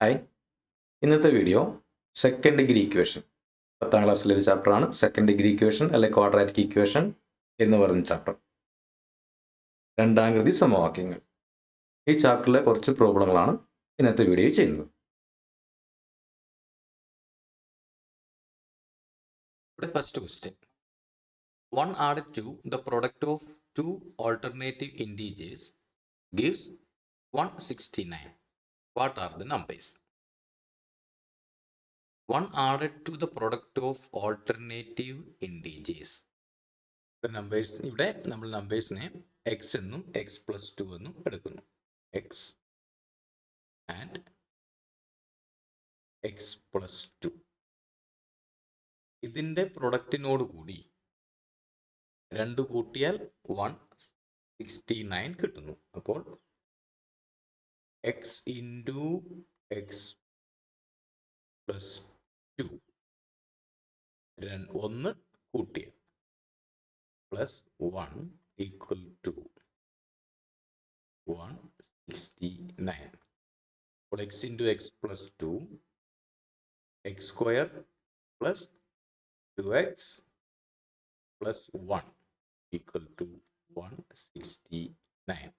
Hi, ഇന്നത്തെ video second degree equation 10ാം ക്ലാസ്സിലെ ഒരു ചാപ്റ്ററാണ്. സെക്കൻഡ് ഡിഗ്രി ഇക്വേഷൻ അല്ലെങ്കിൽ ക്വാഡ്രാറ്റിക് ഇക്വേഷൻ എന്ന് പറയുന്ന ചാപ്റ്റർ. രണ്ടാകൃതി സമവാക്യങ്ങൾ. ഈ ചാപ്റ്ററിലെ കുറച്ച് പ്രോബ്ലങ്ങളാണ് ഇന്നത്തെ വീഡിയോയിൽ ചെയ്യുന്നത്. ഇവിടെ first question. 1 added to the product of two alternative integers gives 169. What are the numbers? 1 added to the product of alternative integers. The numbers ഇവിടെ നമ്മൾ നമ്പേഴ്സിനെ x എന്നും x plus 2 എന്നും എടുക്കുന്നു. x and x plus 2. ഇതിന്റെ പ്രൊഡക്റ്റിനോട് കൂടി 2 കൂട്ടിയാൽ 169 കിട്ടുന്നു. അപ്പോൾ x into x plus 2 1 കൂട്ടിയാൽ plus 1 equal to 169. അപ്പോൾ x into x plus 2 x square plus 2x plus 1 equal to 169.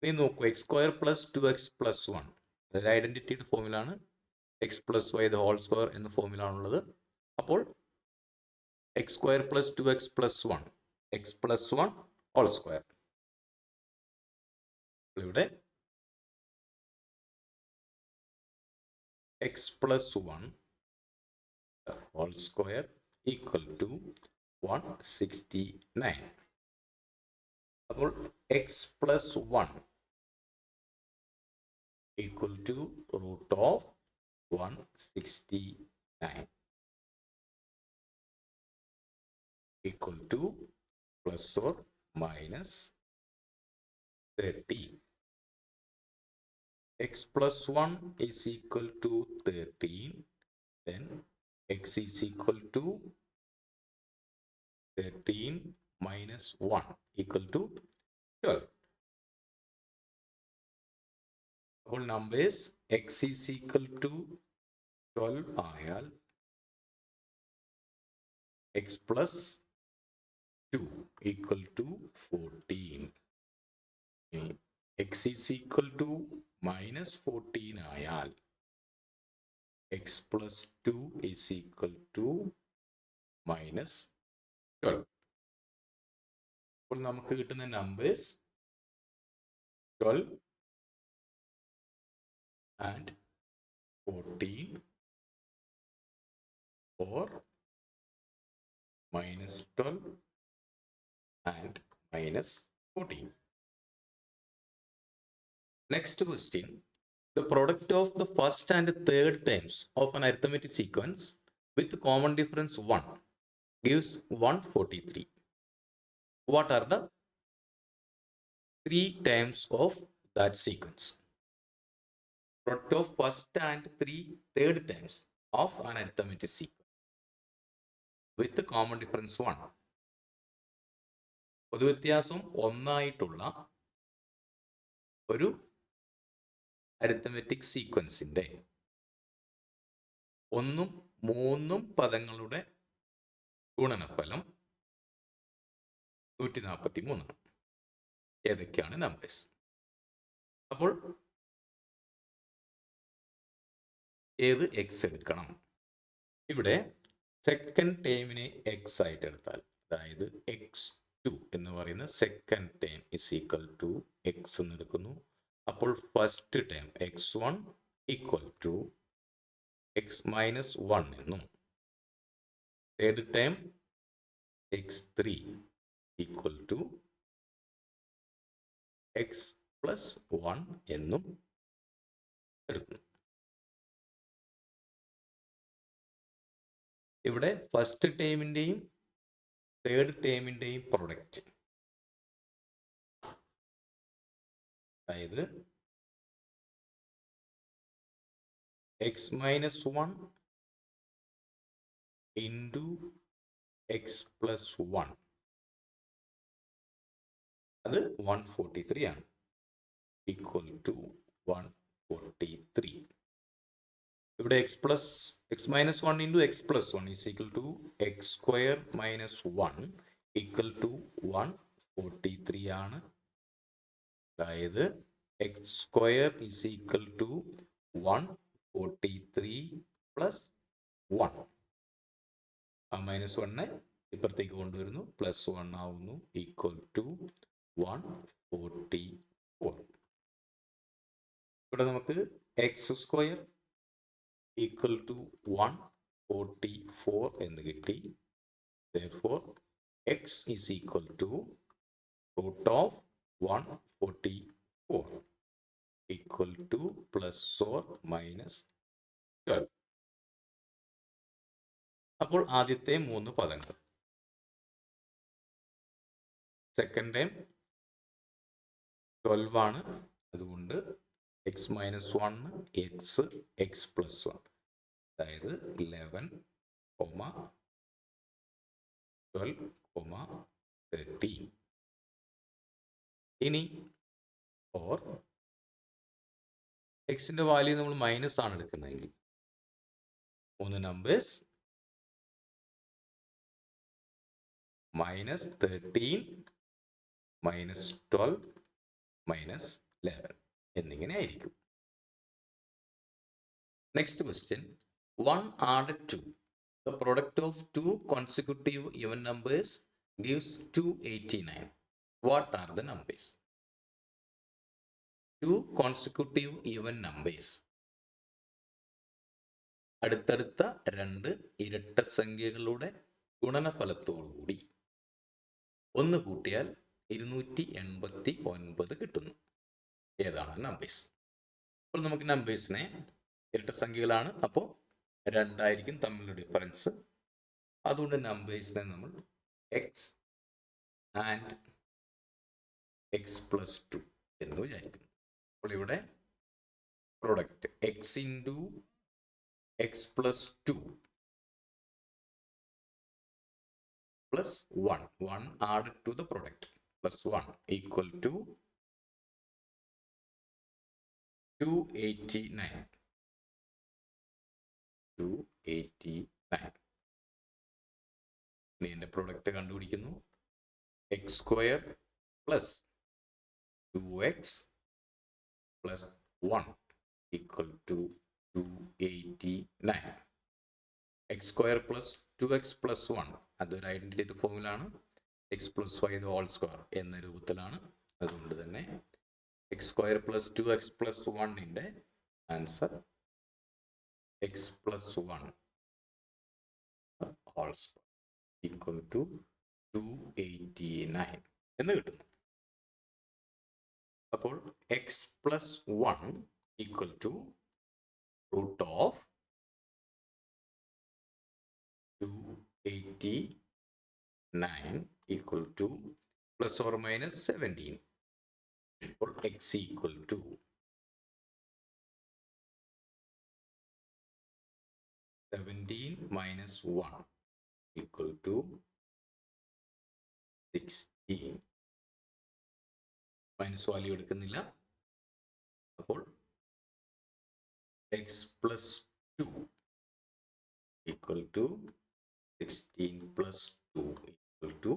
ഇനി നോക്കൂ, X square plus 2x plus 1 അതൊരു ഐഡന്റിറ്റിയുടെ ഫോമിലാണ്. X plus Y the whole square എന്ന ഫോമിലാണുള്ളത്. അപ്പോൾ X square plus 2x plus 1 X plus 1 whole square. ഇവിടെ X plus 1 whole square equal to 169. അപ്പോൾ X plus 1 equal to root of 169 equal to plus or minus 13. X plus 1 is equal to 13. Then x is equal to 13 minus 1 equal to 12. അപ്പോൾ numbers x is equal to 12 ആയാൽ x plus 2 equal to 14. x is equal to minus 14 ആയാൽ x plus 2 is equal to minus 12. അപ്പോൾ നമുക്ക് കിട്ടുന്ന numbers 12 and 14 or minus 12 and minus 14. Next question. The product of the first and third terms of an arithmetic sequence with common difference 1 gives 143. What are the 3 terms of that sequence? Product of first and third terms of an arithmetic sequence with the common difference 1. പൊതുവ്യത്യാസം 1 ആയിട്ടുള്ള ഒരു arithmetic സീക്വൻസിന്റെ 1ഉം 3ഉം പദങ്ങളുടെ ഗുണനഫലം 143. ഏതൊക്കെയാണ് numbers? അപ്പോൾ ഏത് X എടുക്കണം? ഇവിടെ second ടേമിനെ X ആയിട്ട് എടുത്താൽ, അതായത് x2 എന്ന് പറയുന്ന second term is equal to x എന്ന് എടുക്കുന്നു. അപ്പോൾ first term x1 equal to x minus 1 എന്നും third term x3 equal to x plus 1 എന്നും എടുക്കുന്നു. ഇവിടെ ഫസ്റ്റ് ടേമിൻ്റെയും തേർഡ് ടേമിൻ്റെയും പ്രൊഡക്റ്റ്, അതായത് x minus 1 into X plus 1 അത് 143 ആണ്, ഈക്വൽ ടു 143. ഇവിടെ x minus one into X plus one is equal to x square minus one equal to 143 ആണ്. അതായത് x square is equal to 143 plus 1. ആ minus one ഇപ്പുറത്തേക്ക് കൊണ്ടുവരുന്നു, plus 1 ആവുന്നു, equal to 144. ഇവിടെ നമുക്ക് എക്സ് സ്ക്വയർ ഈക്വൽ ടു 144 എന്ന് കിട്ടി. Therefore, x is equal to root of 144 equal to plus or minus 12. അപ്പോൾ ആദ്യത്തെ 3 പദങ്ങൾ. സെക്കൻഡ് ടൈം 12 ആണ്, അതുകൊണ്ട് എക്സ് മൈനസ് 1 എക്സ് പ്ലസ് 1, അതായത് 11, 12, 13. ഇനി ഓർ എക്സിന്റെ വാല്യൂ നമ്മൾ മൈനസ് ആണ് എടുക്കുന്നതെങ്കിൽ 3 നമ്പേഴ്സ് മൈനസ് 13, മൈനസ് 12, മൈനസ് 11 എന്നിങ്ങനെ ആയിരിക്കും. Next question, 1 added to the product of two consecutive even numbers gives 289. What are the numbers? Two consecutive even numbers. അടുത്തടുത്ത 2 ഇരട്ട സംഖ്യകളുടെ ഗുണനഫലത്തോടുകൂടി 1 കൂട്ടിയാൽ 289 കിട്ടുന്നു. ഏതാണ് നമ്പേഴ്സ്? അപ്പോൾ നമുക്ക് നമ്പേഴ്സിനെ, ഇരട്ട സംഖ്യകളാണ്, അപ്പോൾ 2 ആയിരിക്കും തമ്മിലുള്ള ഡിഫറൻസ്. അതുകൊണ്ട് നമ്പേഴ്സിനെ നമ്മൾ എക്സ് ആൻഡ് എക്സ് പ്ലസ് 2 എന്ന് വിചാരിക്കും. അപ്പോൾ ഇവിടെ product X into X plus 2 plus 1 added to the product plus 1 equal to 289. 289. ഇനി എൻ്റെ പ്രൊഡക്റ്റ് കണ്ടുപിടിക്കുന്നു. X square plus 2x plus 1 equal to 289. X square plus 2x plus 1 അതൊരു ഐഡന്റിറ്റി ഫോർമുല ആണ്. X plus Y whole square എന്ന രൂപത്തിലാണ്. അതുകൊണ്ട് തന്നെ X square plus 2x plus 1ൻ്റെ answer X plus 1 whole square equal to 289 എന്ന് കിട്ടുന്നു. അപ്പോൾ X plus 1 equal to root of 289 equal to plus or minus 17. Or x equal to 17 minus 1 equal to 16. Minus value എടുക്കുന്നില്ല. അപ്പോൾ x plus 2 equal to 16 plus 2 equal to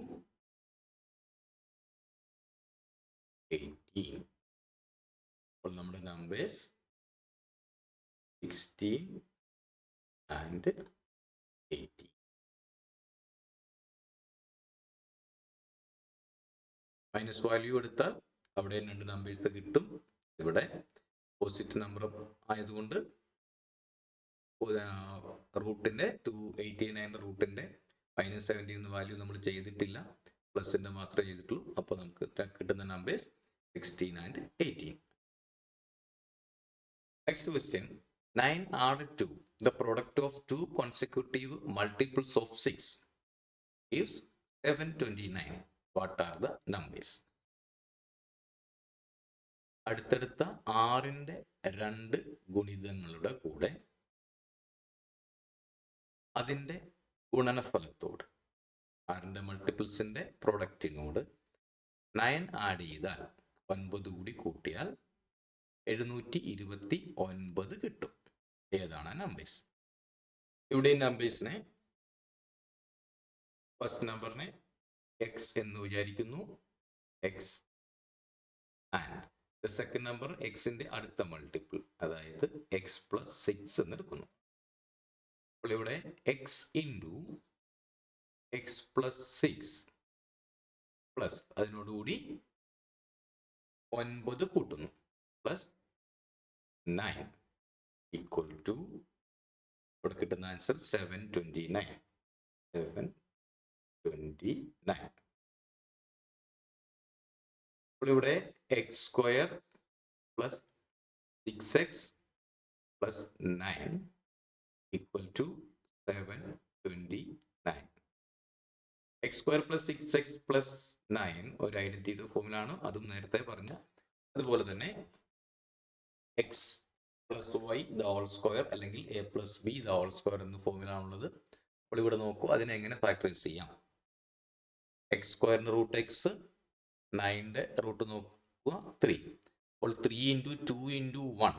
18. അപ്പോൾ നമ്മുടെ numbers 16 and 18. Minus value എടുത്താൽ അവിടെ 2 numbers കിട്ടും. ഇവിടെ positive number ആയതുകൊണ്ട് റൂട്ടിൻ്റെ 289 റൂട്ടിൻ്റെ minus 17 value നമ്മൾ ചെയ്തിട്ടില്ല, പ്ലസിൻ്റെ മാത്രമേ ചെയ്തിട്ടുള്ളൂ. അപ്പോൾ നമുക്ക് കിട്ടുന്ന numbers 16 and 18. Next question, 9 added to the product of two consecutive multiples of 6 gives 729. What are the numbers? അടുത്തടുത്ത 6ൻ്റെ 2 ഗുണിതങ്ങളുടെ കൂടെ അതിൻ്റെ ഗുണനഫലത്തോട് 6ൻ്റെ മൾട്ടിപ്പിൾസിൻ്റെ പ്രൊഡക്റ്റിനോട് 9 ആഡ് ചെയ്താൽ 9 കൂടി കൂട്ടിയാൽ 729 കിട്ടും. ഏതാണ് നമ്പർ? നമ്പേഴ്സ്. ഇവിടെ നമ്പേഴ്സിനെ ഫസ്റ്റ് നമ്പറിനെ എക്സ് എന്ന് വിചാരിക്കുന്നു, X, and the second number എക്സിന്റെ അടുത്ത മൾട്ടിപ്പിൾ, അതായത് എക്സ് പ്ലസ് 6 എന്ന് എടുക്കുന്നു. അപ്പോൾ ഇവിടെ X into X plus 6 plus അതിനോടുകൂടി 9 കൂട്ടുന്നു പ്ലസ് 9 ഈക്വൽ ടു ഇവിടെ കിട്ടുന്ന ആൻസർ 729. 729. അപ്പോൾ ഇവിടെ X square plus 6x plus 9 equal to 729. X square plus 6x plus 9 ഒരു ഐഡന്റിറ്റി ഫോമിലാണ്, അതും നേരത്തെ പറഞ്ഞ അതുപോലെ തന്നെ X plus Y the whole square അല്ലെങ്കിൽ A plus B the whole square എന്ന ഫോമിലാണുള്ളത്. അപ്പോൾ ഇവിടെ നോക്കൂ, അതിനെ എങ്ങനെ ഫാക്ടറൈസ് ചെയ്യാം. എക്സ് സ്ക്വയറിന്റെ റൂട്ട് എക്സ്, 9ന്റെ റൂട്ട് നോക്കുക 3. അപ്പോൾ 3 ഇൻറ്റു 2 ഇൻറ്റു 1,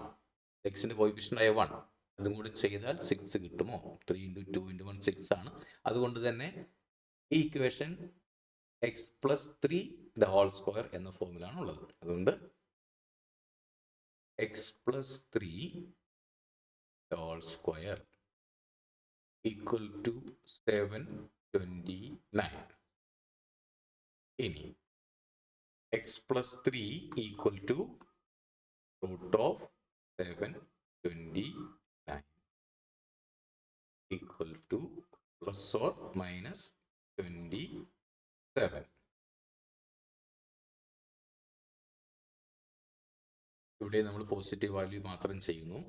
എക്സിന്റെ കോയിഫിഷ്യൻ്റ് ആയ 1 അതും കൂടി ചെയ്താൽ 6 കിട്ടുമോ? 3 ഇൻറ്റു 2 ഇൻറ്റു 1 6 ആണ്. അതുകൊണ്ട് തന്നെ ഈ equation x plus 3 the whole square എന്ന ഫോമിലാണ് ഉള്ളത്. അതുകൊണ്ട് x plus 3 the whole square equal to 729. ഇനി x plus 3 equal to root of 729 equal to plus or minus 27. ഇവിടെ നമ്മൾ പോസിറ്റീവ് വാല്യൂ മാത്രം ചെയ്യുന്നു.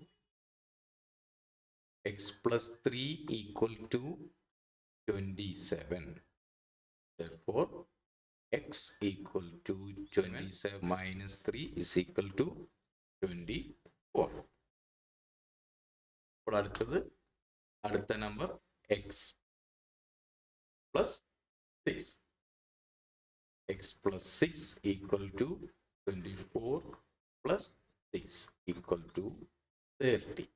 X plus 3 equal to 27. Therefore, x equal to 27 minus 3 is equal to 24. അപ്പോൾ അടുത്ത number x plus 6. x plus 6 equal to 24 plus 6 equal to 30.